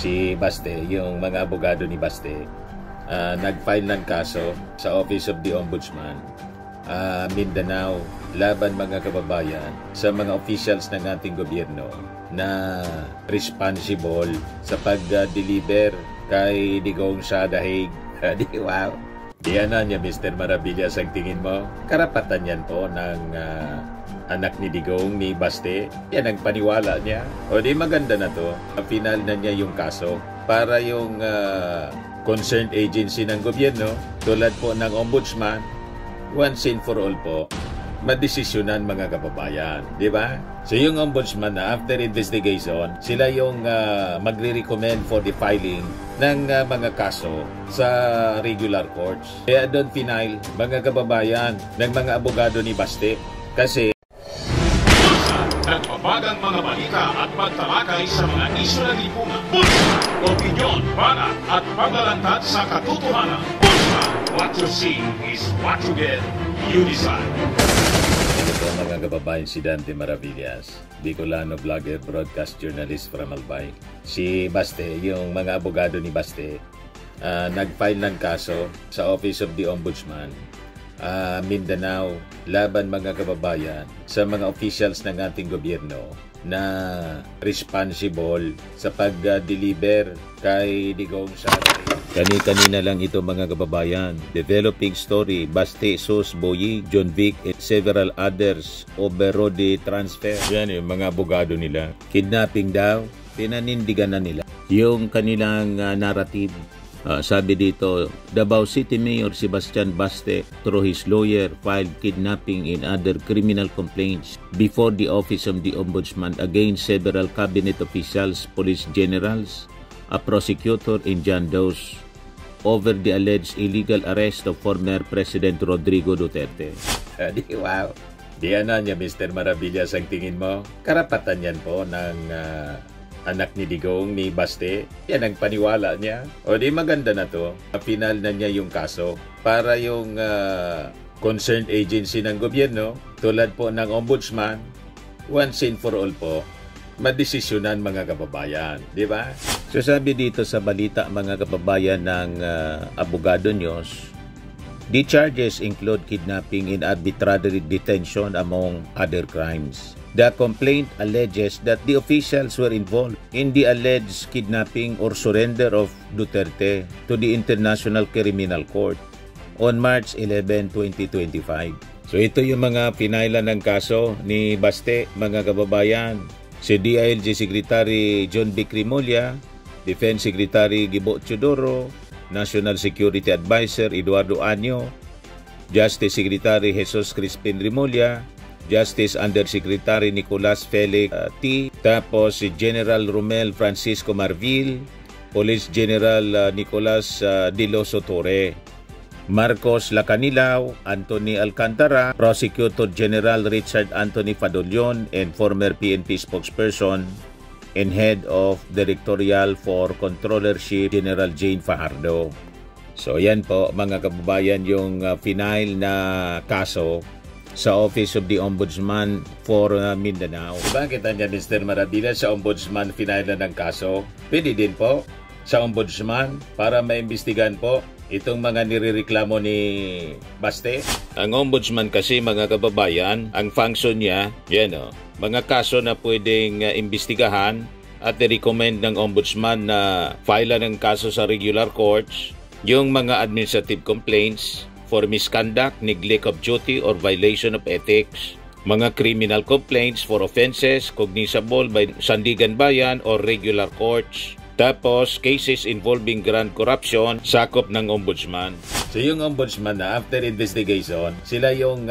si Baste, yung mga abogado ni Baste, nag-file ng kaso sa Office of the Ombudsman, Mindanao, laban mga kababayan sa mga officials ng ating gobyerno na responsible sa pag-deliver kay Digong sa Dahig. Wow! Diyan na niya, Mr. Maravillas, ang tingin mo. Karapatan yan po ng anak ni Digong, ni Baste. Yan ang paniwala niya. O di maganda na to. Final na niya yung kaso para yung concerned agency ng gobyerno, tulad po ng Ombudsman, once and for all po, madesisyonan mga kababayan. Di ba? So yung Ombudsman na after investigation, sila yung magre-recommend for the filing ng mga kaso sa regular courts. Kaya doon final, mga kababayan, ng mga abogado ni Baste. Kasi nagpapagang mga balita at pagtalakay sa mga isyu ng lipunan. Bulsa! Opinyon, banat at paglalantad sa katotohanan. Bulsa! What you see is what you get. You decide. Ito po mga kababayan, si Dante Maravillas, Bicolano vlogger, broadcast journalist from Albay. Si Baste, yung mga abogado ni Baste, nag-file ng kaso sa Office of the Ombudsman, Mindanao, laban mga kababayan sa mga officials ng ating gobyerno na responsible sa pag-deliver kay Digong sa Kani-kanina lang ito mga kababayan. Developing story, Baste, Sos, Boyi, John Vic, and several others over the transfer. Yan yung mga abogado nila. Kidnapping daw, pinanindigan na nila yung kanilang narrative. Sabi dito, Davao City Mayor Sebastian Baste, through his lawyer, filed kidnapping and other criminal complaints before the Office of the Ombudsman against several cabinet officials, police generals, a prosecutor, and John Doe's over the alleged illegal arrest of former President Rodrigo Duterte. Wow! Diyan na niya, Mr. Maravillas, ang tingin mo. Karapatan yan po ng anak ni Digong, ni Baste. Yan ang paniwala niya. O di maganda na to. Final na niya yung kaso para yung concerned agency ng gobyerno, tulad po ng Ombudsman, once and for all po, madesisyonan mga kababayan. Di ba? So sabi dito sa balita mga kababayan ng Abogado News, the charges include kidnapping and arbitrary detention among other crimes. The complaint alleges that the officials were involved in the alleged kidnapping or surrender of Duterte to the International Criminal Court on March 11, 2025. So ito yung mga pinailan ng kaso ni Baste, mga kababayan. Si DILG Secretary John B. Crimolia, Defense Secretary Gibo Teodoro, National Security Advisor Eduardo Año, Justice Secretary Jesus Crispin Rimulya, Justice Undersecretary Nicolas Felix T. Tapos si General Romel Francisco Marvil, Police General Nicolas Diloso Torre, Marcos Lacanilaw, Anthony Alcantara, Prosecutor General Richard Anthony Fadolion, and former PNP spokesperson and head of Directorial for Controllership General Jane Fajardo. So yan po mga kababayan yung final na kaso sa Office of the Ombudsman for Mindanao. Diba kita niya, Mr. Maravillas, sa Ombudsman final na ng kaso? Pwede din po sa Ombudsman para maimbestigahan po itong mga nirereklamo ni Baste. Ang Ombudsman kasi mga kababayan, ang function niya, yan o, mga kaso na pwedeng imbestigahan at i-recommend ng Ombudsman na file ng kaso sa regular courts, yung mga administrative complaints for misconduct, neglect of duty, or violation of ethics, mga criminal complaints for offenses cognizable by Sandigan Bayan or regular courts. Tapos, cases involving grand corruption, sakop ng Ombudsman. So yung Ombudsman na after investigation, sila yung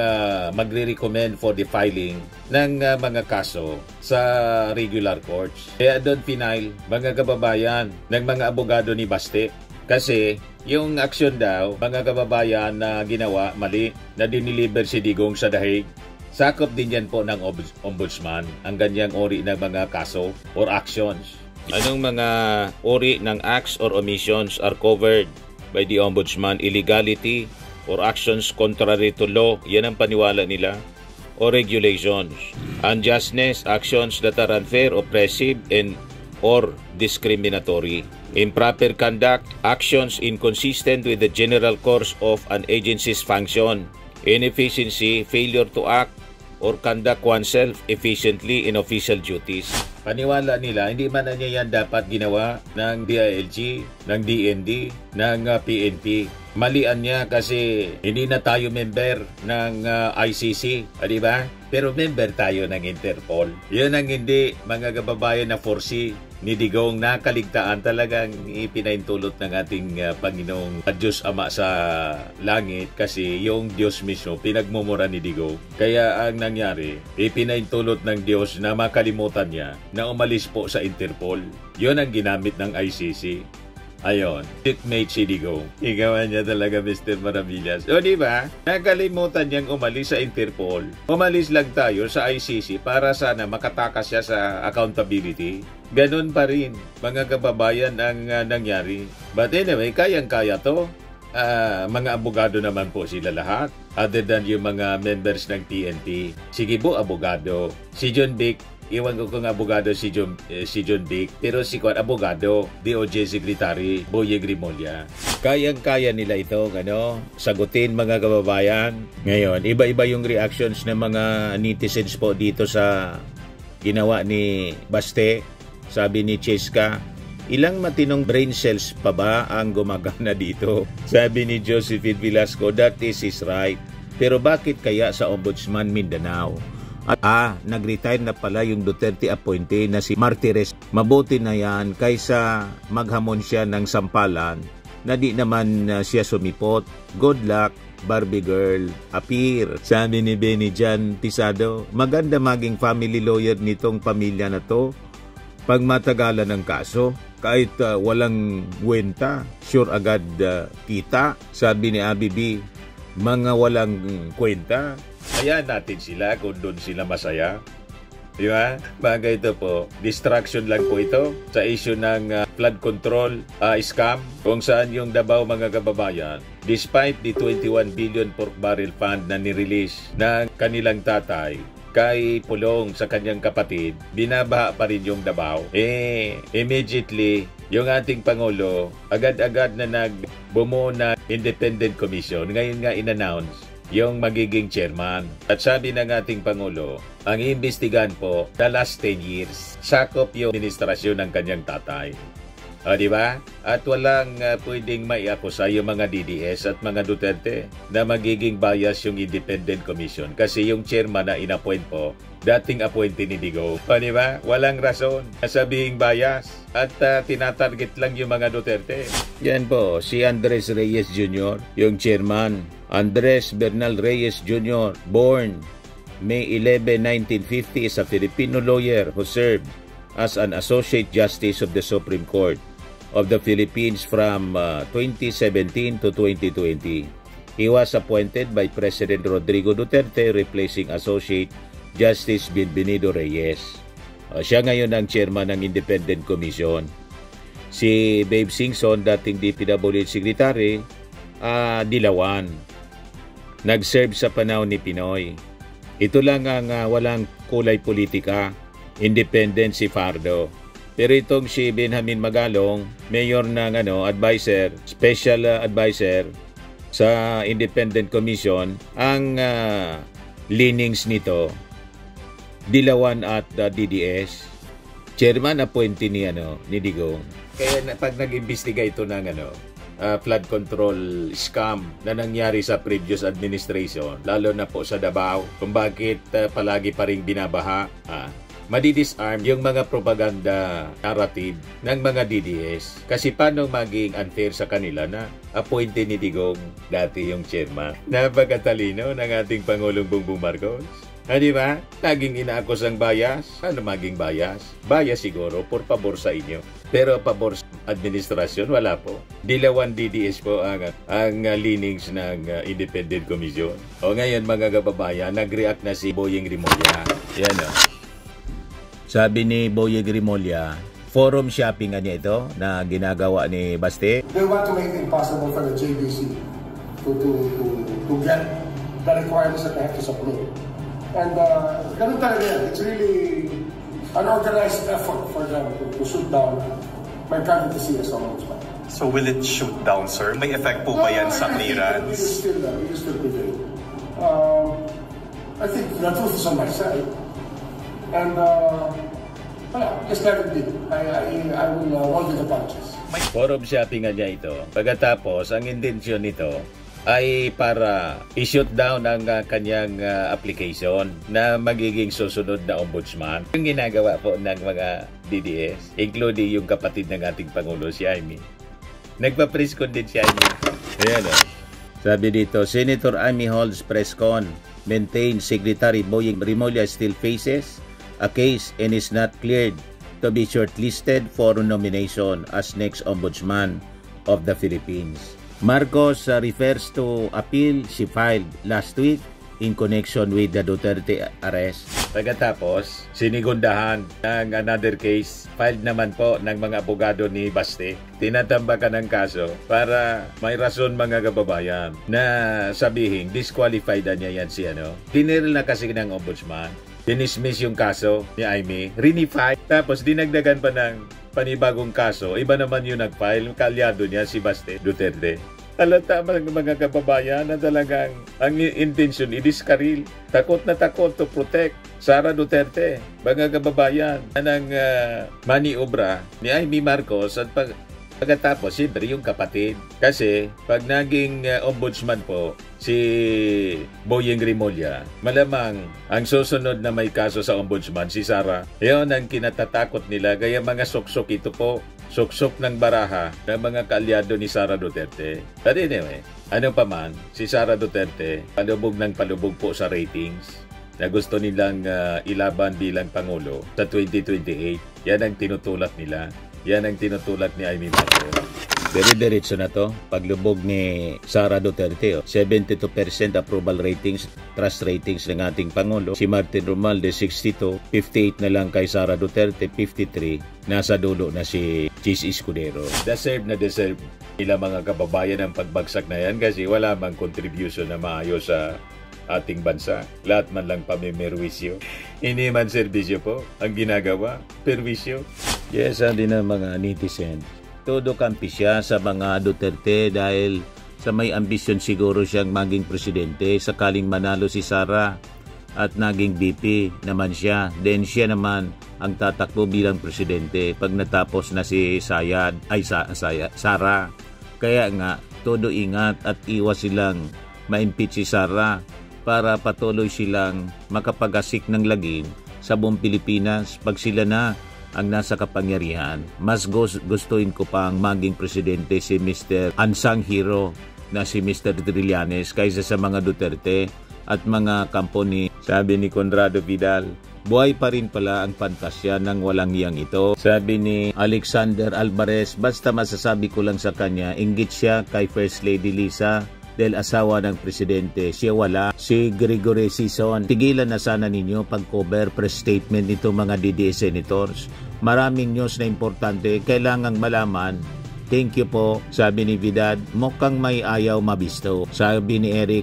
magre-recommend for the filing ng mga kaso sa regular courts. Kaya doon final, mga kababayan, ng mga abogado ni Baste. Kasi yung action daw, mga kababayan na ginawa, mali, na diniliver si Digong sa Dahig, sakop din yan po ng Ombudsman ang ganyang ori ng mga kaso or actions. Anong mga uri ng acts or omissions are covered by the Ombudsman? Illegality or actions contrary to law, yan ang paniwala nila, or regulations. Unjustness, actions that are unfair, oppressive, and or discriminatory. Improper conduct, actions inconsistent with the general course of an agency's function. Inefficiency, failure to act or conduct oneself efficiently in official duties. Paniwala nila, hindi man na niya yan dapat ginawa ng DILG, ng DND, ng PNP. Malian niya kasi hindi na tayo member ng ICC, di ba? Pero member tayo ng Interpol. Yun ang hindi mga kababayan na forsi ni Digong nakaligtaan, talagang ipinaintulot ng ating Panginoong Diyos Ama sa langit kasi yung Diyos mismo pinagmumura ni Digong. Kaya ang nangyari, ipinaintulot ng Diyos na makalimutan niya na umalis po sa Interpol. Yun ang ginamit ng ICC. Ayon, shipmate si Digong. Igawa niya talaga Mr. Maravillas. O diba? Nakalimutan niyang umalis sa Interpol. Umalis lang tayo sa ICC para sana makatakas siya sa accountability. Ganon pa rin, mga kababayan, ang nangyari. But anyway, kayang-kaya to. Mga abogado naman po sila lahat. Other than yung mga members ng PNP. Sige po, abogado. Si John Vic, iwan ko kung abogado si John Vic, pero si Kwan abogado, DOJ Secretary Boyeg Rimulya. Kayang-kaya nila ito, sagutin mga kababayan. Ngayon, iba-iba yung reactions ng mga netizens po dito sa ginawa ni Baste. Sabi ni Cheska, ilang matinong brain cells pa ba ang gumagana dito? Sabi ni Josephine Velasco, that is right. Pero bakit kaya sa Ombudsman Mindanao? Nag-retire na pala yung Duterte appointee na si Martires. Mabuti na yan kaysa maghamon siya ng sampalan na di naman siya sumipot. Good luck, Barbie girl. Appear. Sabi ni Benny Jan Tisado, maganda maging family lawyer nitong pamilya na to. Pag matagalan ng kaso, kahit walang kwenta, sure agad kita. Sabi ni Abby B, mga walang kwenta, hayaan natin sila kung doon sila masaya. Di ba? Bagay ito po, distraction lang po ito sa issue ng flood control scam, kung saan yung Davao mga kababayan, despite the 21 billion pork barrel fund na nirelease ng kanilang tatay kay Pulong sa kanyang kapatid, binabaha pa rin yung Davao. Immediately, yung ating Pangulo, agad-agad na nagbumuo na independent commission. Ngayon nga in-announce yung magiging chairman. At sabi ng ating Pangulo, ang iimbestigahan po, the last 10 years, sakop yung administrasyon ng kanyang tatay. Di ba? At walang pwedeng maiakusa yung mga DDS at mga Duterte na magiging bias yung Independent Commission kasi yung chairman na inappoint po, dating appointee ni Digong. Di ba? Walang rason na sabihing bias at tinatarget lang yung mga Duterte. Yan po, si Andres Reyes Jr., yung chairman. Andres Bernal Reyes Jr., born May 11, 1950, is a Filipino lawyer who served as an Associate Justice of the Supreme Court of the Philippines from 2017 to 2020. He was appointed by President Rodrigo Duterte, replacing Associate Justice Bienvenido Reyes. Siya ngayon ang chairman ng Independent Commission. Si Babe Singson, dating DPWH Secretary, dilawan. Nag-serve sa panahon ni Pinoy. Ito lang ang walang kulay politika. Independent si Fardo. Pero itong si Benjamin Magalong, mayor ng advisor, special advisor sa Independent Commission, ang leanings nito, dilawan at DDS. Chairman appointee ni Digong. Kaya pag nag-imbestiga ito ng flood control scam na nangyari sa previous administration, lalo na po sa Davao, kung bakit palagi pa rin binabaha, madidisarm yung mga propaganda narrative ng mga DDS. Kasi paano maging unfair sa kanila na appointee ni Digong, dati yung chairman. Napakatalino ng ating Pangulong Bongbong Marcos. Di ba? Laging inaakos ang bias. Ano maging bias? Bias siguro, por pabor sa inyo. Pero pabor sa administrasyon, wala po. Dilawan DDS po ang leanings ng Independent Commission. O ngayon mga kababayan, nag-react na si Boyeng Rimulya. Yan Sabi ni Boyeg Rimulya, forum shopping niya ito na ginagawa ni Baste. They want to make it impossible for the JBC to get the requirements that they have to submit. And ganun talaga yan. It's really an organized effort for them to shoot down my candidacy as ombudsman. So will it shoot down, sir? May effect po ba yan sa clearance? It is still prevail. I think the truth is on my side. And, just let it be. I will roll with the punches. Forum shopping niya ito. Pagkatapos, ang intensyon nito ay para i-shoot down ang kanyang application na magiging susunod na ombudsman. Yung ginagawa po ng mga DDS, including yung kapatid ng ating Pangulo, si Amy. Nagpa-press con din si Amy. Ayan o. Sabi dito, Senator Amy holds press con. Maintains Secretary Boying Rimulya still faces a case and is not cleared to be shortlisted for nomination as next ombudsman of the Philippines. Marcos refers to appeal she filed last week in connection with the Duterte arrest. Pagkatapos, sinigundahan ng another case filed naman po ng mga abogado ni Baste. Tinatambakan ng kaso para may rason mga kababayan na sabihin disqualified na niya yan si Tiniril na kasi ng ombudsman. Dinismiss yung kaso ni Amy. Renify. Tapos dinagdagan pa ng panibagong kaso. Iba naman yung nag-file. Kalyado niya si Baste Duterte. Halata mga kababayan na talagang ang intention i-discarril. Takot na takot to protect Sara Duterte. Mga kababayan ng maniobra ni Amy Marcos at pagkatapos, siyempre yung kapatid. Kasi pag naging ombudsman po si Boying Rimulya, malamang ang susunod na may kaso sa ombudsman si Sara. Iyon ang kinatatakot nila. Kaya mga suksok ito po. Suksok ng baraha ng mga kaalyado ni Sara Duterte. But anyway, ano pa man, si Sara Duterte, palubog ng palubog po sa ratings na gusto nilang ilaban bilang Pangulo sa 2028. Yan ang tinutulak nila. Yan ang tinutulak ni Amy Marcos. Diretso na to. Paglubog ni Sara Duterte, 72% approval ratings, trust ratings ng ating Pangulo. Si Martin Romualdez, 62. 58 na lang kay Sara Duterte, 53. Nasa dulo na si Chis Escudero. Deserve na deserve nila mga kababayan ang pagbagsak na yan kasi wala mang contribution na maayos sa ating bansa. Lahat man lang pamimerwisyo. Hindi man serbisyo po ang ginagawa. Perwisyo. Yes, hindi na mga netizen. Todo kampi siya sa mga Duterte dahil sa may ambisyon siguro siyang maging presidente sakaling manalo si Sara at naging VP naman siya. Then siya naman ang tatakbo bilang presidente pag natapos na si Sara. Kaya nga, todo ingat at iwas silang ma-impeach si Sara para patuloy silang makapagasik ng lagim sa buong Pilipinas pag sila na ang nasa kapangyarihan. Mas gustuin ko pang maging presidente si Mr. Unsung Hero na si Mr. Trillanes kaysa sa mga Duterte at mga kampo ni, sabi ni Conrado Vidal, buhay pa rin pala ang pantasya ng walang iyang ito. Sabi ni Alexander Alvarez, basta masasabi ko lang sa kanya, inggit siya kay First Lady Lisa dahil asawa ng presidente, siya wala. Si Gregory Sison, tigilan na sana ninyo pag-cover press statement nito mga DDS senators. Maraming news na importante, kailangang malaman. Thank you po, sabi ni Vidal. Mukhang may ayaw mabisto. Sabi ni Eri,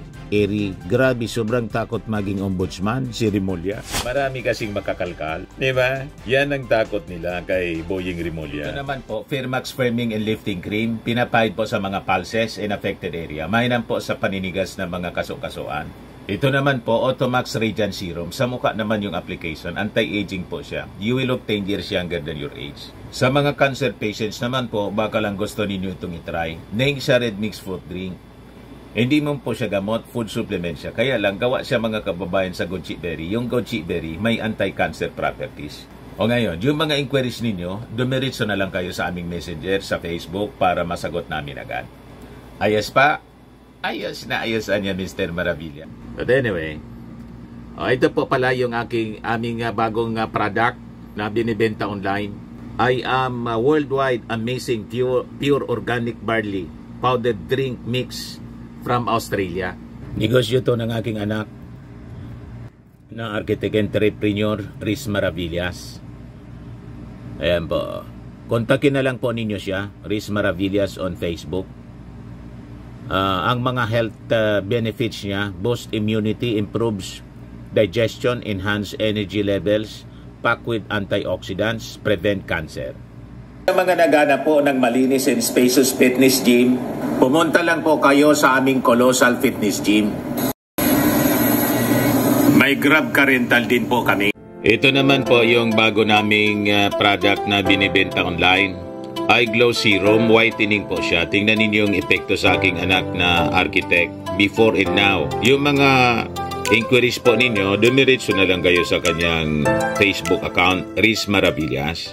grabe, sobrang takot maging ombudsman si Rimulya. Marami kasing makakalkal, di ba? Yan ang takot nila kay Boying Rimulya. Ito naman po, Firmax Firming and Lifting Cream, pinapahid po sa mga pulses in affected area. Mainam po sa paninigas ng mga kaso-kasuan. Ito naman po, Automax Radiant Serum. Sa mukha naman yung application, anti-aging po siya. You will look 10 years younger than your age. Sa mga cancer patients naman po, baka lang gusto ninyo itong itry. Neng siya red mixed fruit drink. Hindi mo po siya gamot, food supplement siya. Kaya lang, gawa siya mga kababayan sa goji berry. Yung goji berry, may anti-cancer properties. O ngayon, yung mga inquiries ninyo, dumiritso na lang kayo sa aming messenger sa Facebook para masagot namin agad. Ayos pa? Ayos na ayos niya, Mr. Maravilla. But anyway, ito po pala yung aming bagong product na binibenta online. I am worldwide amazing pure organic barley powdered drink mix from Australia. Negosyo to ng aking anak na architect entrepreneur Riz Maravillas. Ayan po. Kontakin na lang po ninyo siya, Riz Maravillas on Facebook. Ang mga health benefits niya, boost immunity, improves digestion, enhance energy levels, packed with antioxidants, prevent cancer. Sa mga naghanap po ng malinis and spacious fitness gym, pumunta lang po kayo sa aming Colossal Fitness Gym. May Grab car rental din po kami. Ito naman po yung bago naming product na binibenta online. Eye Glow Serum, whitening po siya. Tingnan ninyo yung epekto sa aking anak na architect before and now. Yung mga inquiries po ninyo, dumiretso na lang kayo sa kanyang Facebook account, Riz Maravillas.